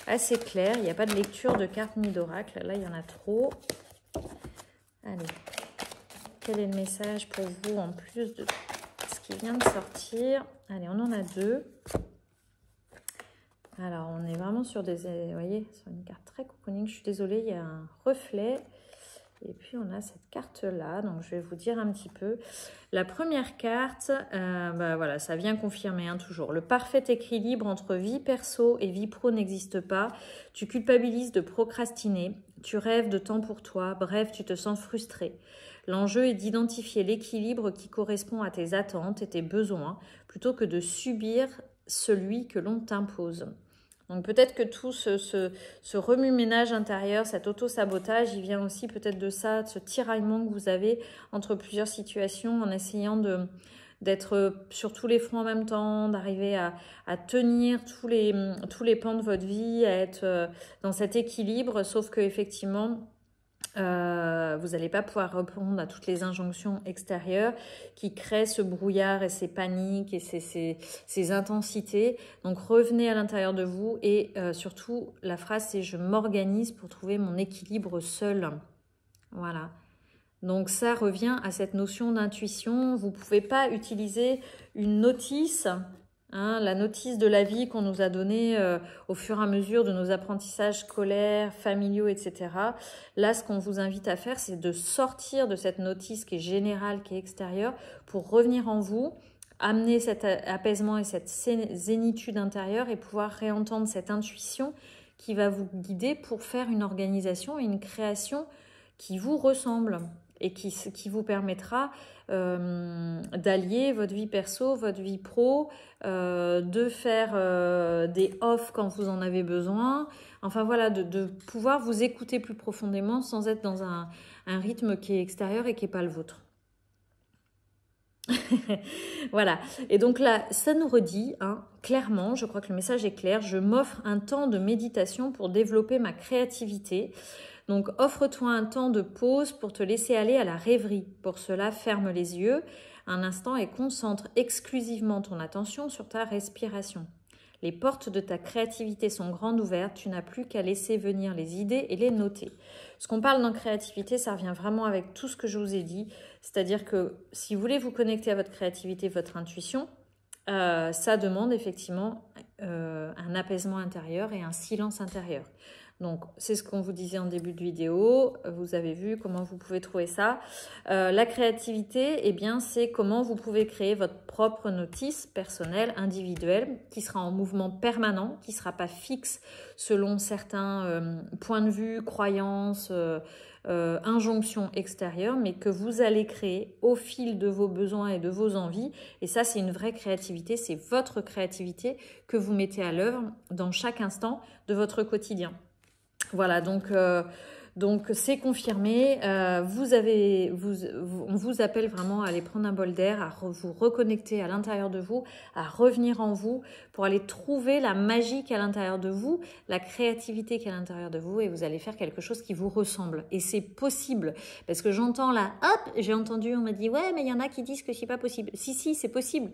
assez clairs. Il n'y a pas de lecture de cartes ni d'oracle. Là, il y en a trop. Allez. Quel est le message pour vous en plus de ce qui vient de sortir? Allez, on en a 2. Alors, on est vraiment sur des... Vous voyez, sur une carte très cocooning. Je suis désolée, il y a un reflet. Et puis, on a cette carte-là. Donc, je vais vous dire un petit peu. La première carte, voilà, ça vient confirmer toujours. Le parfait équilibre entre vie perso et vie pro n'existe pas. Tu culpabilises de procrastiner. Tu rêves de temps pour toi. Bref, tu te sens frustré. L'enjeu est d'identifier l'équilibre qui correspond à tes attentes et tes besoins plutôt que de subir celui que l'on t'impose. Donc peut-être que tout ce remue-ménage intérieur, cet auto-sabotage, il vient aussi peut-être de ça, de ce tiraillement que vous avez entre plusieurs situations en essayant d'être sur tous les fronts en même temps, d'arriver à tenir tous les pans de votre vie, à être dans cet équilibre, sauf que effectivement, vous n'allez pas pouvoir répondre à toutes les injonctions extérieures qui créent ce brouillard et ces paniques et ces intensités. Donc revenez à l'intérieur de vous et surtout la phrase c'est « je m'organise pour trouver mon équilibre seul ». Voilà. Donc ça revient à cette notion d'intuition. Vous ne pouvez pas utiliser une notice, la notice de la vie qu'on nous a donnée au fur et à mesure de nos apprentissages scolaires, familiaux, etc. Là, ce qu'on vous invite à faire, c'est de sortir de cette notice qui est générale, qui est extérieure, pour revenir en vous, amener cet apaisement et cette zénitude intérieure et pouvoir réentendre cette intuition qui va vous guider pour faire une organisation et une création qui vous ressemble et qui vous permettra d'allier votre vie perso, votre vie pro, de faire des off quand vous en avez besoin. Enfin voilà, de pouvoir vous écouter plus profondément sans être dans un rythme qui est extérieur et qui n'est pas le vôtre. Voilà, et donc là, ça nous redit, clairement, je crois que le message est clair, je m'offre un temps de méditation pour développer ma créativité. Donc, offre-toi un temps de pause pour te laisser aller à la rêverie. Pour cela, ferme les yeux un instant et concentre exclusivement ton attention sur ta respiration. Les portes de ta créativité sont grandes ouvertes, tu n'as plus qu'à laisser venir les idées et les noter. Ce qu'on parle dans créativité, ça revient vraiment avec tout ce que je vous ai dit. C'est-à-dire que si vous voulez vous connecter à votre créativité, votre intuition, ça demande effectivement un apaisement intérieur et un silence intérieur. Donc, c'est ce qu'on vous disait en début de vidéo. Vous avez vu comment vous pouvez trouver ça. La créativité, eh bien, c'est comment vous pouvez créer votre propre notice personnelle, individuelle, qui sera en mouvement permanent, qui ne sera pas fixe selon certains points de vue, croyances, injonctions extérieures, mais que vous allez créer au fil de vos besoins et de vos envies. Et ça, c'est une vraie créativité. C'est votre créativité que vous mettez à l'œuvre dans chaque instant de votre quotidien. Voilà, donc c'est confirmé. On vous appelle vraiment à aller prendre un bol d'air, à vous reconnecter à l'intérieur de vous, à revenir en vous pour aller trouver la magie qui est à l'intérieur de vous, la créativité qui est à l'intérieur de vous, et vous allez faire quelque chose qui vous ressemble. Et c'est possible, parce que j'entends là, hop, j'ai entendu, on m'a dit, ouais, mais il y en a qui disent que c'est pas possible. Si, c'est possible.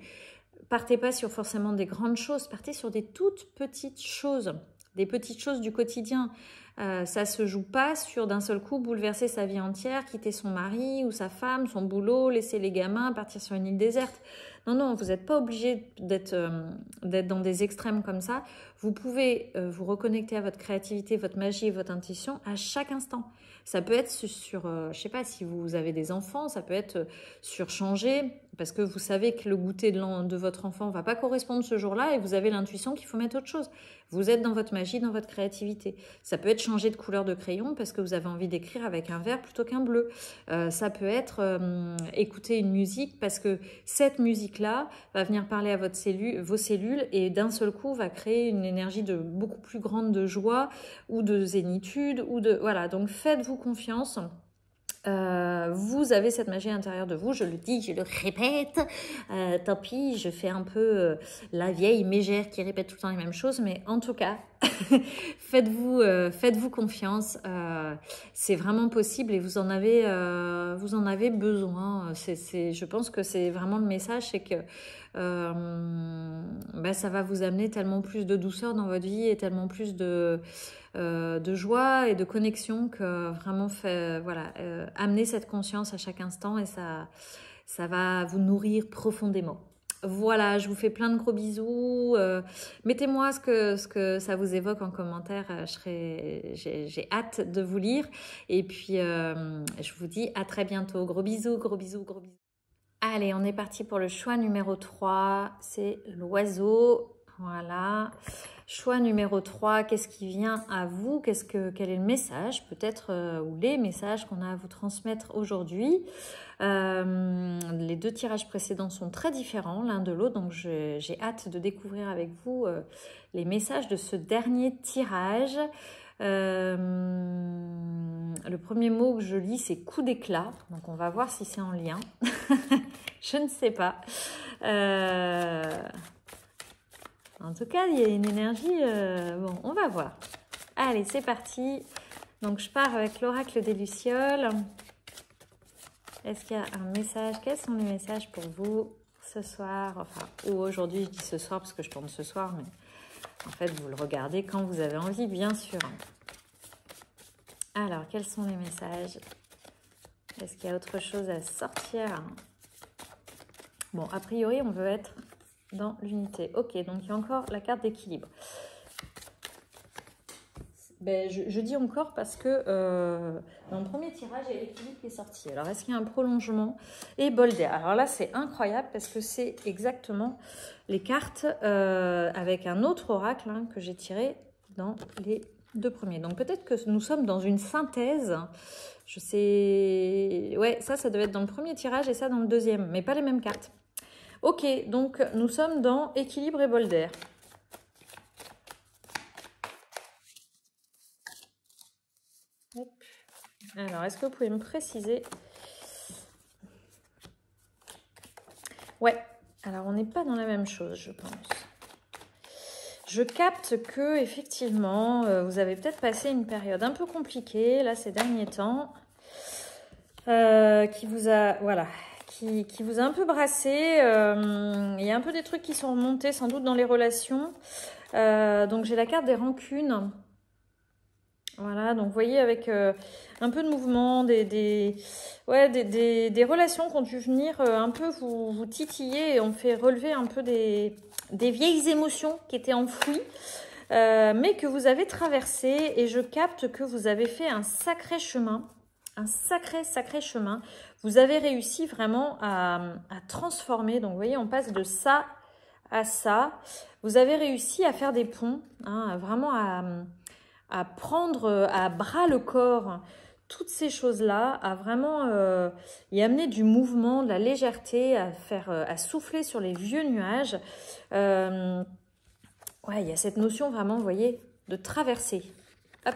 Partez pas sur forcément des grandes choses, partez sur des toutes petites choses. Des petites choses du quotidien. Ça se joue pas sur d'un seul coup bouleverser sa vie entière, quitter son mari ou sa femme, son boulot, laisser les gamins, partir sur une île déserte. Non, vous n'êtes pas obligé d'être dans des extrêmes comme ça. Vous pouvez vous reconnecter à votre créativité, votre magie et votre intuition à chaque instant. Ça peut être sur, je sais pas, si vous avez des enfants, ça peut être sur changer, parce que vous savez que le goûter de votre enfant ne va pas correspondre ce jour-là et vous avez l'intuition qu'il faut mettre autre chose. Vous êtes dans votre magie, dans votre créativité. Ça peut être changer de couleur de crayon parce que vous avez envie d'écrire avec un vert plutôt qu'un bleu. Ça peut être écouter une musique parce que cette musique-là va venir parler à vos cellules et d'un seul coup va créer une énergie beaucoup plus grande de joie ou de zénitude. Voilà, donc faites-vous confiance. Vous avez cette magie intérieure de vous, je le dis, je le répète, tant pis, je fais un peu la vieille mégère qui répète tout le temps les mêmes choses, mais en tout cas, faites-vous confiance, c'est vraiment possible et vous en avez besoin. Je pense que c'est vraiment le message, c'est que ça va vous amener tellement plus de douceur dans votre vie et tellement plus de joie et de connexion que vraiment amener cette conscience à chaque instant et ça va vous nourrir profondément. Voilà, je vous fais plein de gros bisous. Mettez-moi ce que ça vous évoque en commentaire. J'ai hâte de vous lire. Et puis, je vous dis à très bientôt. Gros bisous, gros bisous, gros bisous. Allez, on est parti pour le choix numéro 3. C'est l'oiseau. Voilà. Choix numéro 3, qu'est-ce qui vient à vous? Quel est le message peut-être ou les messages qu'on a à vous transmettre aujourd'hui? Les deux tirages précédents sont très différents l'un de l'autre, donc j'ai hâte de découvrir avec vous les messages de ce dernier tirage. Le premier mot que je lis, c'est coup d'éclat, donc on va voir si c'est en lien. Je ne sais pas. En tout cas, il y a une énergie... bon, on va voir. Allez, c'est parti. Donc, je pars avec l'oracle des Lucioles. Est-ce qu'il y a un message? Quels sont les messages pour vous ce soir? Enfin, ou aujourd'hui, je dis ce soir parce que je tourne ce soir, mais en fait, vous le regardez quand vous avez envie, bien sûr. Alors, quels sont les messages? Est-ce qu'il y a autre chose à sortir? Bon, a priori, on veut être... dans l'unité. Ok, donc il y a encore la carte d'équilibre. Je dis encore parce que dans le premier tirage, il y a l'équilibre qui est sorti. Alors, est-ce qu'il y a un prolongement? Et bol d'air. Alors là, c'est incroyable parce que c'est exactement les cartes avec un autre oracle que j'ai tiré dans les deux premiers. Donc, peut-être que nous sommes dans une synthèse. Je sais... Ouais, ça devait être dans le premier tirage et ça dans le deuxième, mais pas les mêmes cartes. Ok, donc nous sommes dans équilibre et bol d'air. Alors, est-ce que vous pouvez me préciser? Ouais, alors on n'est pas dans la même chose, je pense. Je capte que, effectivement, vous avez peut-être passé une période un peu compliquée, là, ces derniers temps, qui vous a... Voilà. Qui vous a un peu brassé. Il y a un peu des trucs qui sont remontés sans doute dans les relations. Donc j'ai la carte des rancunes. Voilà, donc vous voyez avec un peu de mouvement, des relations qui ont dû venir un peu vous titiller et ont fait relever un peu des vieilles émotions qui étaient enfouies. mais que vous avez traversé et je capte que vous avez fait un sacré chemin, un sacré chemin. Vous avez réussi vraiment à transformer, donc vous voyez, on passe de ça à ça. Vous avez réussi à faire des ponts, hein, vraiment à prendre à bras le corps toutes ces choses-là, à vraiment y amener du mouvement, de la légèreté, à souffler sur les vieux nuages. Ouais, il y a cette notion vraiment, vous voyez, de traverser. Hop.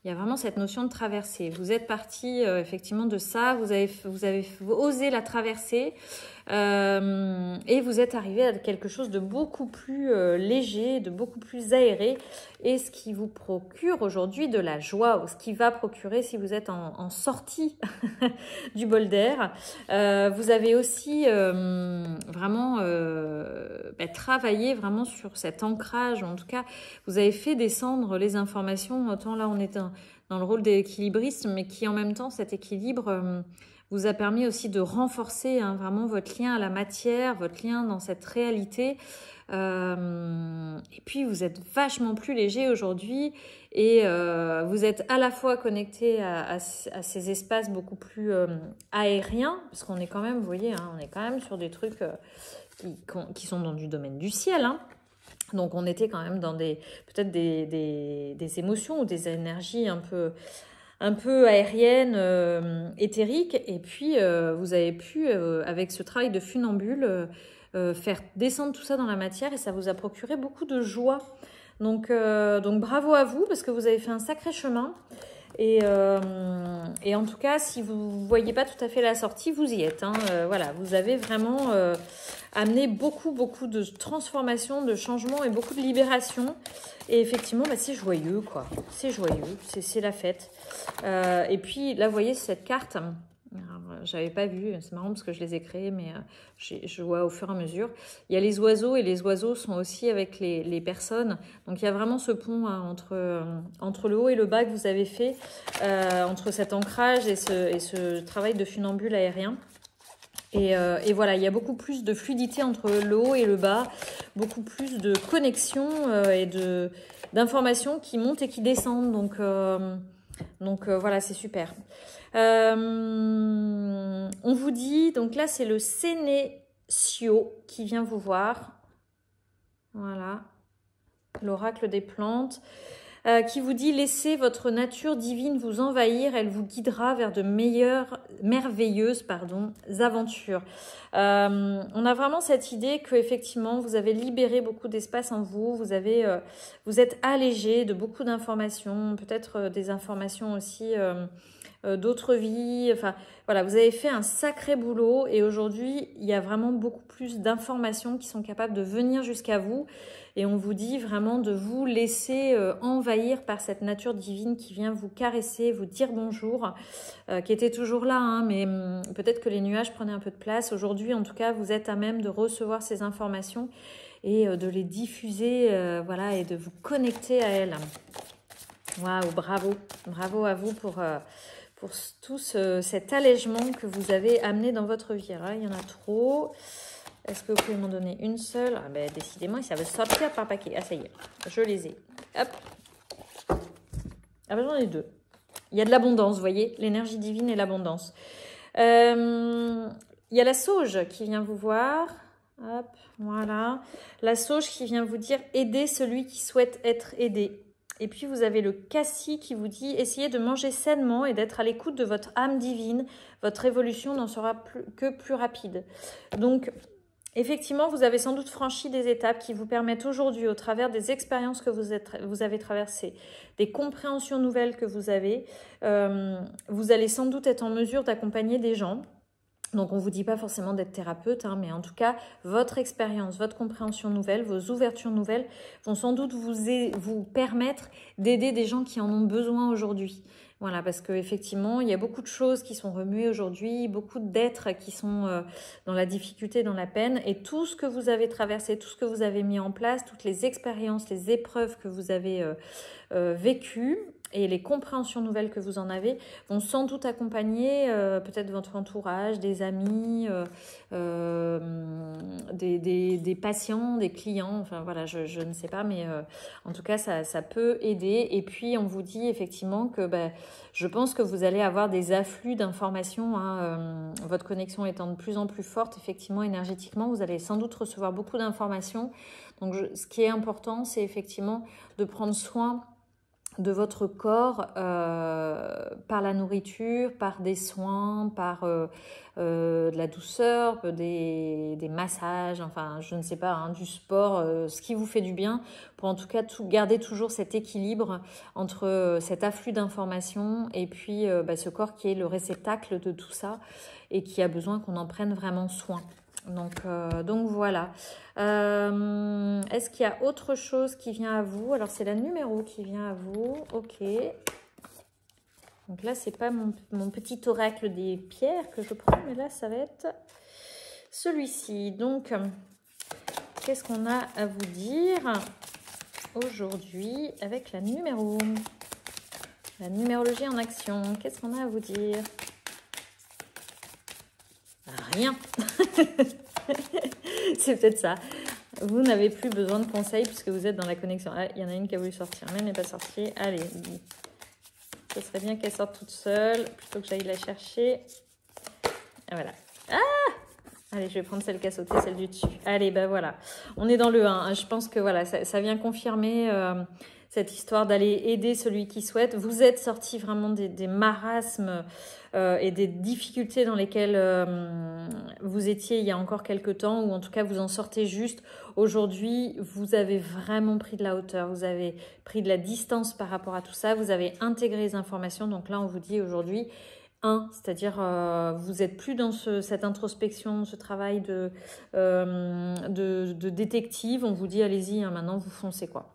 Il y a vraiment cette notion de traversée. Vous êtes parti effectivement de ça, vous avez osé la traverser et vous êtes arrivé à quelque chose de beaucoup plus léger, de beaucoup plus aéré et ce qui vous procure aujourd'hui de la joie ou ce qui va procurer si vous êtes en sortie du bol d'air. Vous avez aussi vraiment travaillé vraiment sur cet ancrage, en tout cas vous avez fait descendre les informations, autant là on est dans le rôle d'équilibriste, mais qui en même temps cet équilibre vous a permis aussi de renforcer vraiment votre lien à la matière, votre lien dans cette réalité. Et puis vous êtes vachement plus léger aujourd'hui et vous êtes à la fois connecté à ces espaces beaucoup plus aériens, parce qu'on est quand même, vous voyez, on est quand même sur des trucs qui sont dans du domaine du ciel, hein. Donc on était quand même dans peut-être des émotions ou des énergies un peu aériennes, éthériques. Et puis vous avez pu, avec ce travail de funambule, faire descendre tout ça dans la matière et ça vous a procuré beaucoup de joie. Donc bravo à vous parce que vous avez fait un sacré chemin. Et en tout cas, si vous ne voyez pas tout à fait la sortie, vous y êtes, hein. Voilà, vous avez vraiment amené beaucoup de transformation, de changement et beaucoup de libération. Et effectivement, c'est joyeux, quoi. C'est joyeux, c'est la fête. Et puis là, vous voyez cette carte. J'avais pas vu, c'est marrant parce que je les ai créés, mais je vois au fur et à mesure. Il y a les oiseaux et les oiseaux sont aussi avec les personnes. Donc il y a vraiment ce pont entre le haut et le bas que vous avez fait, entre cet ancrage et ce travail de funambule aérien. Et voilà, il y a beaucoup plus de fluidité entre le haut et le bas, beaucoup plus de connexion et d'informations qui montent et qui descendent. Donc voilà, c'est super. On vous dit, donc là c'est le Sénécio qui vient vous voir. Voilà, l'oracle des plantes. Qui vous dit « Laissez votre nature divine vous envahir, elle vous guidera vers de merveilleuses aventures. » On a vraiment cette idée que effectivement vous avez libéré beaucoup d'espace en vous, vous êtes allégé de beaucoup d'informations, peut-être des informations aussi d'autres vies. Enfin, voilà, vous avez fait un sacré boulot et aujourd'hui, il y a vraiment beaucoup plus d'informations qui sont capables de venir jusqu'à vous. Et on vous dit vraiment de vous laisser envahir par cette nature divine qui vient vous caresser, vous dire bonjour, qui était toujours là, hein, mais peut-être que les nuages prenaient un peu de place. Aujourd'hui, en tout cas, vous êtes à même de recevoir ces informations et de les diffuser, voilà, et de vous connecter à elles. Waouh, bravo. Bravo à vous pour tout cet allègement que vous avez amené dans votre vie. Alors là, il y en a trop. Est-ce que vous pouvez m'en donner une seule? Ah ben, décidément, ça veut sortir par paquet. Ah, ça y est, je les ai. Hop. Ah ben, j'en ai deux. Il y a de l'abondance, vous voyez, l'énergie divine et l'abondance. Il y a la sauge qui vient vous voir. Hop, voilà. La sauge qui vient vous dire « Aider celui qui souhaite être aidé ». Et puis, vous avez le cassis qui vous dit « Essayez de manger sainement et d'être à l'écoute de votre âme divine. Votre évolution n'en sera plus rapide. » Donc, effectivement, vous avez sans doute franchi des étapes qui vous permettent aujourd'hui, au travers des expériences que vous avez traversées, des compréhensions nouvelles que vous avez, vous allez sans doute être en mesure d'accompagner des gens. Donc, on ne vous dit pas forcément d'être thérapeute, hein, mais en tout cas, votre expérience, votre compréhension nouvelle, vos ouvertures nouvelles vont sans doute vous permettre d'aider des gens qui en ont besoin aujourd'hui. Voilà, parce qu'effectivement, il y a beaucoup de choses qui sont remuées aujourd'hui, beaucoup d'êtres qui sont dans la difficulté, dans la peine. Et tout ce que vous avez traversé, tout ce que vous avez mis en place, toutes les expériences, les épreuves que vous avez vécues, et les compréhensions nouvelles que vous en avez vont sans doute accompagner peut-être votre entourage, des amis, des patients, des clients, enfin voilà, je ne sais pas, mais en tout cas, ça peut aider. Et puis, on vous dit effectivement que je pense que vous allez avoir des afflux d'informations, hein, votre connexion étant de plus en plus forte, effectivement, énergétiquement, vous allez sans doute recevoir beaucoup d'informations. Donc, ce qui est important, c'est effectivement de prendre soin de votre corps par la nourriture, par des soins, par de la douceur, des massages, enfin je ne sais pas, hein, du sport, ce qui vous fait du bien, pour en tout cas garder toujours cet équilibre entre cet afflux d'informations et puis ce corps qui est le réceptacle de tout ça et qui a besoin qu'on en prenne vraiment soin. Donc voilà. Est-ce qu'il y a autre chose qui vient à vous? Alors c'est la numéro qui vient à vous. Ok. Donc là c'est pas mon petit oracle des pierres que je prends, mais là ça va être celui-ci. Donc qu'est-ce qu'on a à vous dire aujourd'hui avec la numéro? La numérologie en action. Qu'est-ce qu'on a à vous dire? Rien. C'est peut-être ça. Vous n'avez plus besoin de conseils puisque vous êtes dans la connexion. Ah, il y en a une qui a voulu sortir, mais elle n'est pas sortie. Allez, ce serait bien qu'elle sorte toute seule plutôt que j'aille la chercher. Et voilà. Ah! Allez, je vais prendre celle qui a sauté, celle du dessus. Allez, voilà. On est dans le 1. Je pense que voilà, ça vient confirmer cette histoire d'aller aider celui qui souhaite. Vous êtes sorti vraiment des marasmes et des difficultés dans lesquelles vous étiez il y a encore quelques temps, ou en tout cas vous en sortez juste. Aujourd'hui, vous avez vraiment pris de la hauteur, vous avez pris de la distance par rapport à tout ça, vous avez intégré les informations. Donc là, on vous dit aujourd'hui, c'est-à-dire vous n'êtes plus dans cette introspection, ce travail de détective. On vous dit allez-y, hein, maintenant vous foncez quoi.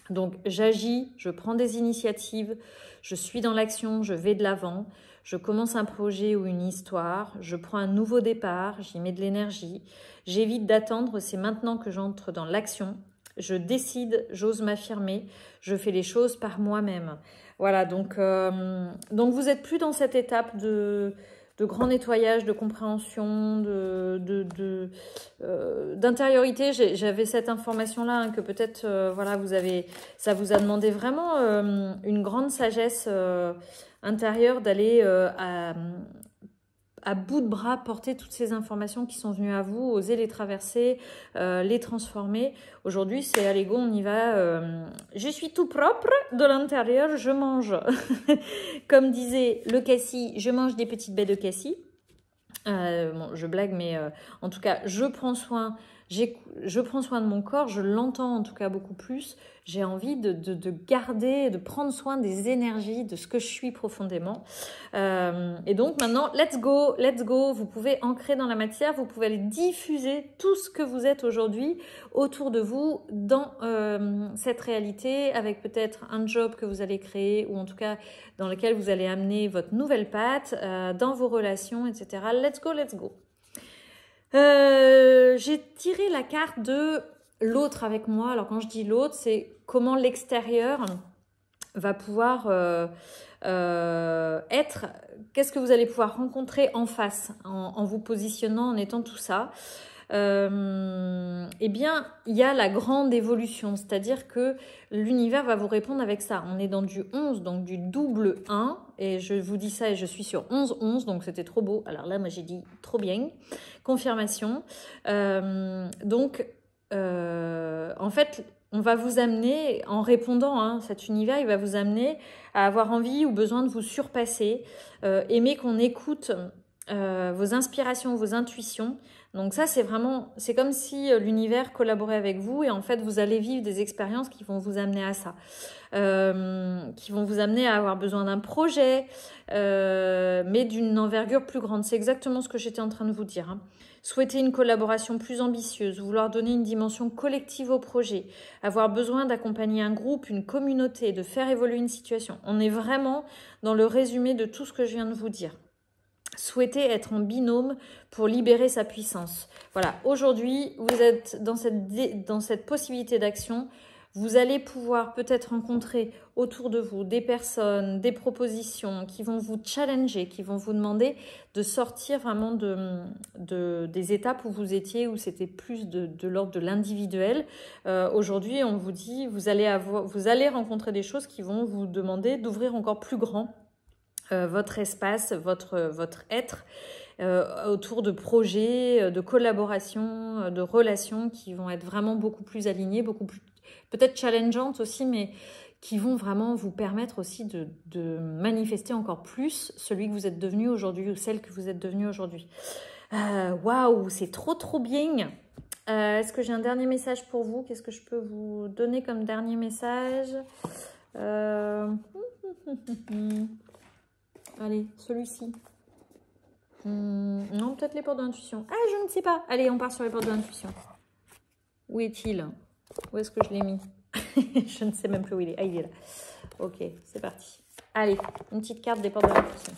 Donc j'agis, je prends des initiatives, je suis dans l'action, je vais de l'avant, je commence un projet ou une histoire, je prends un nouveau départ, j'y mets de l'énergie, j'évite d'attendre, c'est maintenant que j'entre dans l'action, je décide, j'ose m'affirmer, je fais les choses par moi-même. Voilà, donc vous n'êtes plus dans cette étape de grand nettoyage, de compréhension, d'intériorité. J'avais cette information-là, hein, que peut-être voilà, ça vous a demandé vraiment une grande sagesse intérieure d'aller à bout de bras porter toutes ces informations qui sont venues à vous, oser les traverser, les transformer. Aujourd'hui, c'est allez go, on y va. Je suis tout propre de l'intérieur, je mange. Comme disait le cassis, je mange des petites baies de cassis. Bon, je blague, mais en tout cas, je prends soin de mon corps, je l'entends en tout cas beaucoup plus. J'ai envie de garder, de prendre soin des énergies, de ce que je suis profondément. Et donc maintenant, let's go. Vous pouvez ancrer dans la matière, vous pouvez aller diffuser tout ce que vous êtes aujourd'hui autour de vous dans cette réalité, avec peut-être un job que vous allez créer, ou en tout cas dans lequel vous allez amener votre nouvelle patte, dans vos relations, etc. Let's go. J'ai tiré la carte de l'autre avec moi. Alors quand je dis l'autre, c'est comment l'extérieur va pouvoir être, qu'est-ce que vous allez pouvoir rencontrer en face, en vous positionnant, en étant tout ça. Eh bien, il y a la grande évolution, c'est-à-dire que l'univers va vous répondre avec ça. On est dans du 11, donc du double 1, et je vous dis ça et je suis sur 11, donc c'était trop beau. Alors là, moi j'ai dit trop bien, confirmation. En fait, on va vous amener, en répondant, hein, cet univers, il va vous amener à avoir envie ou besoin de vous surpasser, aimer qu'on écoute vos inspirations, vos intuitions. Donc ça, c'est comme si l'univers collaborait avec vous, et en fait, vous allez vivre des expériences qui vont vous amener à ça, qui vont vous amener à avoir besoin d'un projet, mais d'une envergure plus grande. C'est exactement ce que j'étais en train de vous dire, hein. Souhaiter une collaboration plus ambitieuse, vouloir donner une dimension collective au projet, avoir besoin d'accompagner un groupe, une communauté, de faire évoluer une situation. On est vraiment dans le résumé de tout ce que je viens de vous dire. Souhaiter être en binôme pour libérer sa puissance. Voilà, aujourd'hui, vous êtes dans cette possibilité d'action. Vous allez pouvoir peut-être rencontrer autour de vous des personnes, des propositions qui vont vous challenger, qui vont vous demander de sortir vraiment des étapes où vous étiez, où c'était plus de l'ordre de l'individuel. Aujourd'hui, on vous dit, vous allez rencontrer des choses qui vont vous demander d'ouvrir encore plus grand votre espace, votre être, autour de projets, de collaborations, de relations qui vont être vraiment beaucoup plus alignées, beaucoup plus peut-être challengeantes aussi, mais qui vont vraiment vous permettre aussi de manifester encore plus celui que vous êtes devenu aujourd'hui ou celle que vous êtes devenu aujourd'hui. Waouh, c'est trop bien. Est-ce que j'ai un dernier message pour vous? Qu'est-ce que je peux vous donner comme dernier message? Allez, celui-ci. Non, peut-être les portes de l'intuition. Ah, je ne sais pas. Allez, on part sur les portes de l'intuition. Où est-il? Où est-ce que je l'ai mis? Je ne sais même plus où il est. Ah, il est là. Ok, c'est parti. Allez, une petite carte des portes de l'intuition.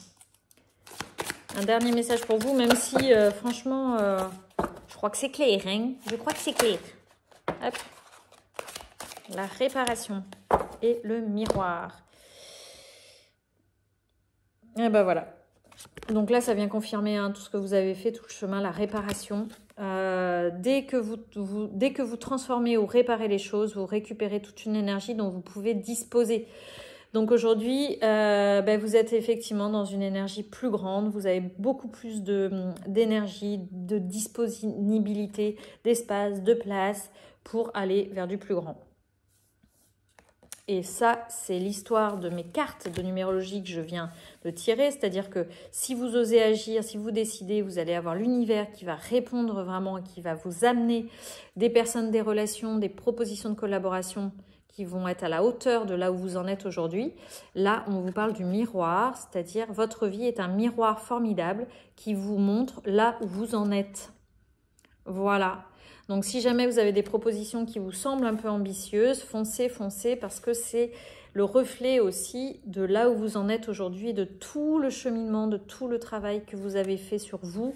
Un dernier message pour vous, même si, franchement, je crois que c'est clair. Hein, je crois que c'est clair. Hop. La réparation et le miroir. Et ben voilà. Donc là, ça vient confirmer tout ce que vous avez fait, tout le chemin, la réparation. Dès que vous transformez ou réparez les choses, vous récupérez toute une énergie dont vous pouvez disposer. Donc aujourd'hui, vous êtes effectivement dans une énergie plus grande. Vous avez beaucoup plus d'énergie, de disponibilité, d'espace, de place pour aller vers du plus grand. Et ça, c'est l'histoire de mes cartes de numérologie que je viens de tirer. C'est-à-dire que si vous osez agir, si vous décidez, vous allez avoir l'univers qui va répondre vraiment, qui va vous amener des personnes, des relations, des propositions de collaboration qui vont être à la hauteur de là où vous en êtes aujourd'hui. Là, on vous parle du miroir, c'est-à-dire votre vie est un miroir formidable qui vous montre là où vous en êtes. Voilà. Donc, si jamais vous avez des propositions qui vous semblent un peu ambitieuses, foncez, parce que c'est le reflet aussi de là où vous en êtes aujourd'hui et de tout le cheminement, de tout le travail que vous avez fait sur vous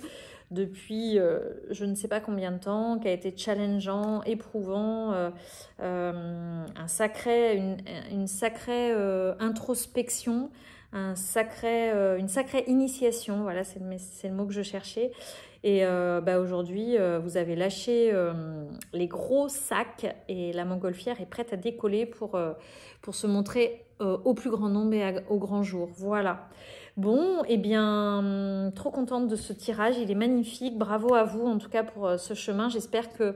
depuis je ne sais pas combien de temps, qui a été challengeant, éprouvant, une sacrée introspection, une sacrée initiation, voilà, c'est le mot que je cherchais. Et aujourd'hui, vous avez lâché les gros sacs et la montgolfière est prête à décoller pour se montrer au plus grand nombre et au grand jour. Voilà. Bon, eh bien, trop contente de ce tirage. Il est magnifique. Bravo à vous, en tout cas, pour ce chemin. J'espère que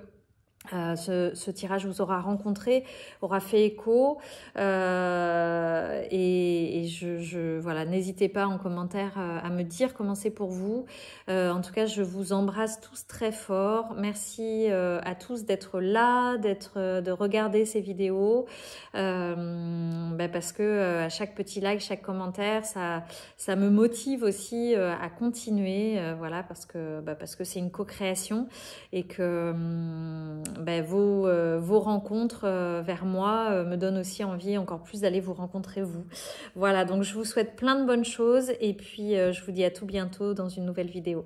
ce tirage vous aura rencontré, aura fait écho et voilà, n'hésitez pas en commentaire à me dire comment c'est pour vous. En tout cas, je vous embrasse tous très fort. Merci à tous d'être là, de regarder ces vidéos parce que à chaque petit like, chaque commentaire, ça me motive aussi à continuer, voilà, parce que c'est une co-création et que vos rencontres vers moi me donnent aussi envie encore plus d'aller vous rencontrer vous. Voilà, donc je vous souhaite plein de bonnes choses et puis je vous dis à tout bientôt dans une nouvelle vidéo.